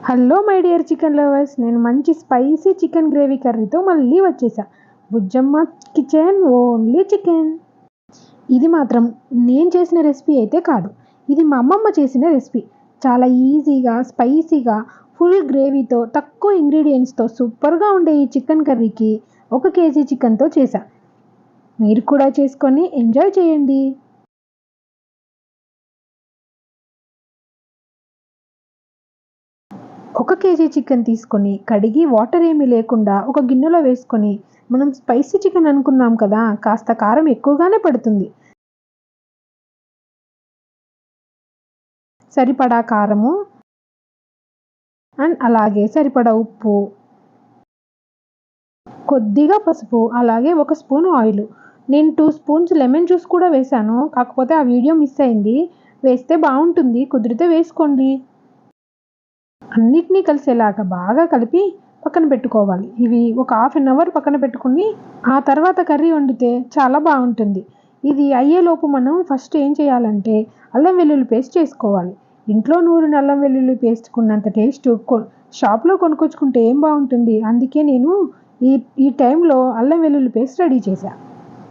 Hello my dear chicken lovers, నేను మంచి spicy chicken gravy కర్రీతో మళ్ళీ వచ్చేసా. Bujjamma kitchen only chicken. ఇది మాత్రం నేను చేసిన రెసిపీ అయితే కాదు, ఇది మా అమ్మమ్మ చేసిన రెసిపీ. చాలా ఈజీగా, స్పైసీగా, ఫుల్ గ్రేవీతో, తక్కువ ఇంగ్రీడియంట్స్తో సూపర్గా ఉండే ఈ చికెన్ కర్రీకి 1 కేజీ చికెన్తో చేశా. మీరు కూడా చేసుకొని ఎంజాయ్ చేయండి. 1 కేజీ చికెన్ తీసుకొని కడిగి వాటర్ ఏమీ లేకుండా ఒక గిన్నెలో వేసుకొని, మనం స్పైసీ చికెన్ అనుకున్నాం కదా, కాస్త కారం ఎక్కువగానే పడుతుంది. సరిపడా కారము అండ్ అలాగే సరిపడా ఉప్పు, కొద్దిగా పసుపు, అలాగే 1 స్పూన్ ఆయిల్. నేను 2 స్పూన్స్ లెమన్ జ్యూస్ కూడా వేశాను, కాకపోతే ఆ వీడియో మిస్ అయింది. వేస్తే బాగుంటుంది, కుదిరితే వేసుకోండి. అన్నిటినీ కలిసేలాగా బాగా కలిపి పక్కన పెట్టుకోవాలి. ఇవి ఒక ½ అన్ అవర్ పక్కన పెట్టుకుని ఆ తర్వాత కర్రీ వండితే చాలా బాగుంటుంది. ఇది అయ్యేలోపు మనం ఫస్ట్ ఏం చేయాలంటే అల్లం వెల్లుల్లి పేస్ట్ చేసుకోవాలి. ఇంట్లో నూరిన అల్లం వెల్లుల్లి పేస్ట్ కున్నంత టేస్ట్ షాప్లో కొనుక్కొచ్చుకుంటే ఏం బాగుంటుంది. అందుకే నేను ఈ టైంలో అల్లం వెల్లుల్లి పేస్ట్ రెడీ చేశాను.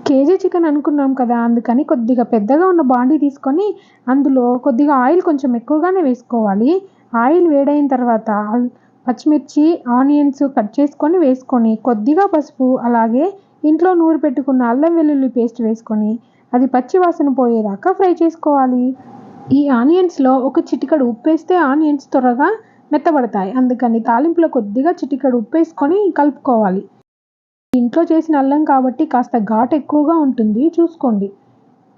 కేజీ చికెన్ అనుకున్నాం కదా, అందుకని కొద్దిగా పెద్దగా ఉన్న బాండీ తీసుకొని అందులో కొద్దిగా ఆయిల్ కొంచెం ఎక్కువగానే వేసుకోవాలి. ఆయిల్ వేడైన తర్వాత పచ్చిమిర్చి, ఆనియన్స్ కట్ చేసుకొని వేసుకొని, కొద్దిగా పసుపు, అలాగే ఇంట్లో నూరి పెట్టుకున్న అల్లం వెల్లుల్లి పేస్ట్ వేసుకొని అది పచ్చి వాసన పోయేదాకా ఫ్రై చేసుకోవాలి. ఈ ఆనియన్స్లో ఒక చిటికెడు ఉప్పు వేస్తే ఆనియన్స్ త్వరగా మెత్తబడతాయి. అందుకని తాలింపులో కొద్దిగా చిటికెడు ఉప్పు వేసుకొని కలుపుకోవాలి. ఇంట్లో చేసిన అల్లం కాబట్టి కాస్త ఘాటు ఎక్కువగా ఉంటుంది, చూసుకోండి.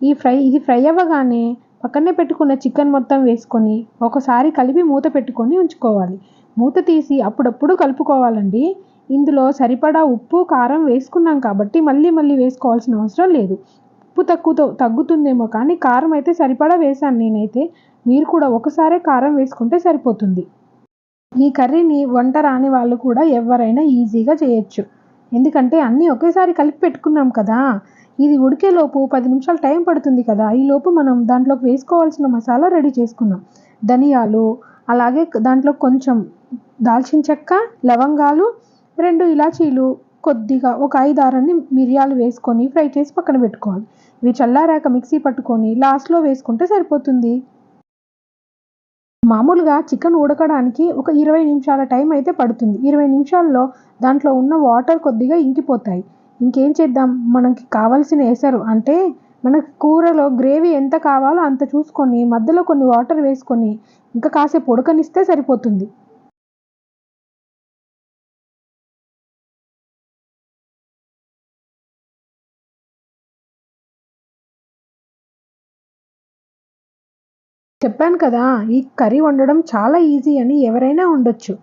ఇది ఫ్రై అవ్వగానే పక్కనే పెట్టుకున్న చికెన్ మొత్తం వేసుకొని ఒకసారి కలిపి మూత పెట్టుకొని ఉంచుకోవాలి. మూత తీసి అప్పుడప్పుడు కలుపుకోవాలండి. ఇందులో సరిపడా ఉప్పు, కారం వేసుకున్నాం కాబట్టి మళ్ళీ మళ్ళీ వేసుకోవాల్సిన అవసరం లేదు. ఉప్పు తగ్గుతుందేమో కానీ కారం అయితే సరిపడా వేశాను నేనైతే. మీరు కూడా ఒకసారే కారం వేసుకుంటే సరిపోతుంది. ఈ కర్రీని వంట రాని వాళ్ళు కూడా ఎవరైనా ఈజీగా చేయొచ్చు. ఎందుకంటే అన్నీ ఒకేసారి కలిపి పెట్టుకున్నాం కదా. ఇది ఉడికేలోపు 10 నిమిషాలు టైం పడుతుంది కదా. ఈలోపు మనం దాంట్లోకి వేసుకోవాల్సిన మసాలా రెడీ చేసుకున్నాం. ధనియాలు, అలాగే దాంట్లో కొంచెం దాల్చిన చెక్క, లవంగాలు, 2 ఇలాచీలు, కొద్దిగా ఒక 5-6 మిరియాలు వేసుకొని ఫ్రై చేసి పక్కన పెట్టుకోవాలి. ఇవి చల్లారాక మిక్సీ పట్టుకొని లాస్ట్లో వేసుకుంటే సరిపోతుంది. మామూలుగా చికెన్ ఉడకడానికి ఒక 20 నిమిషాల టైం అయితే పడుతుంది. 20 నిమిషాల్లో దాంట్లో ఉన్న వాటర్ కొద్దిగా ఇంకిపోతాయి. ఇంకేం చేద్దాం, మనకి కావాల్సిన ఎసరు అంటే మనకి కూరలో గ్రేవీ ఎంత కావాలో అంత చూసుకొని మధ్యలో కొన్ని వాటర్ వేసుకొని ఇంకా కాసేపు ఉడకనిస్తే సరిపోతుంది. చెప్పాను కదా, ఈ కర్రీ వండడం చాలా ఈజీ అని ఎవరైనా ఉండొచ్చు.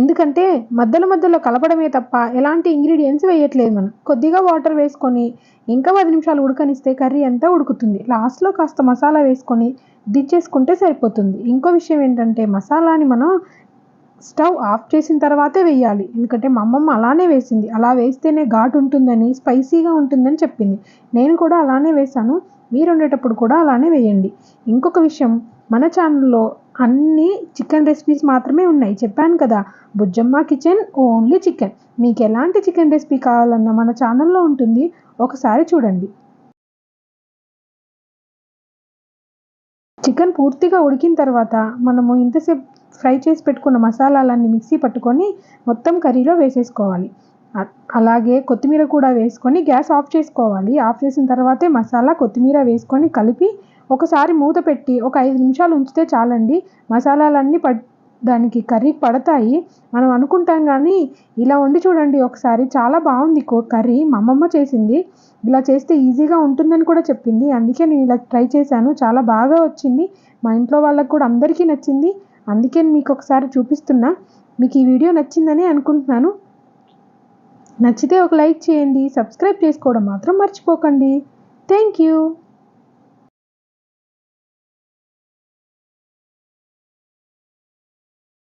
ఎందుకంటే మధ్యలో కలపడమే తప్ప ఎలాంటి ఇంగ్రీడియంట్స్ వేయట్లేదు మనం. కొద్దిగా వాటర్ వేసుకొని ఇంకా 10 నిమిషాలు ఉడకనిస్తే కర్రీ అంతా ఉడుకుతుంది. లాస్ట్లో కాస్త మసాలా వేసుకొని దించేసుకుంటే సరిపోతుంది. ఇంకో విషయం ఏంటంటే మసాలాని మనం స్టవ్ ఆఫ్ చేసిన తర్వాతే వేయాలి. ఎందుకంటే మా అమ్మమ్మ అలానే వేసింది. అలా వేస్తేనే ఘాటు ఉంటుందని, స్పైసీగా ఉంటుందని చెప్పింది. నేను కూడా అలానే వేశాను. మీరు వండేటప్పుడు కూడా అలానే వేయండి. ఇంకొక విషయం, మన ఛానల్లో అన్ని చికెన్ రెసిపీస్ మాత్రమే ఉన్నాయి. చెప్పాను కదా, బుజ్జమ్మ కిచెన్ ఓన్లీ చికెన్. మీకు ఎలాంటి చికెన్ రెసిపీ కావాలన్నా మన ఛానల్లో ఉంటుంది, ఒకసారి చూడండి. చికెన్ పూర్తిగా ఉడికిన తర్వాత మనము ఇంతసేపు ఫ్రై చేసి పెట్టుకున్న మసాలాలన్నీ మిక్సీ పట్టుకొని మొత్తం కర్రీలో వేసేసుకోవాలి. అలాగే కొత్తిమీర కూడా వేసుకొని గ్యాస్ ఆఫ్ చేసుకోవాలి. ఆఫ్ చేసిన తర్వాతే మసాలా, కొత్తిమీర వేసుకొని కలిపి ఒకసారి మూత పెట్టి ఒక 5 నిమిషాలు ఉంచితే చాలండి. మసాలాలన్నీ దానికి కర్రీకి పడతాయి. మనం అనుకుంటాం కానీ ఇలా వండి చూడండి ఒకసారి, చాలా బాగుంది కర్రీ. మా అమ్మమ్మ చేసింది. ఇలా చేస్తే ఈజీగా ఉంటుందని కూడా చెప్పింది. అందుకే నేను ఇలా ట్రై చేశాను. చాలా బాగా వచ్చింది. మా ఇంట్లో వాళ్ళకి కూడా అందరికీ నచ్చింది. అందుకే మీకు ఒకసారి చూపిస్తున్నా. మీకు ఈ వీడియో నచ్చిందని అనుకుంటున్నాను. నచ్చితే ఒక లైక్ చేయండి. సబ్స్క్రైబ్ చేసుకోవడం మాత్రం మర్చిపోకండి. Thank you.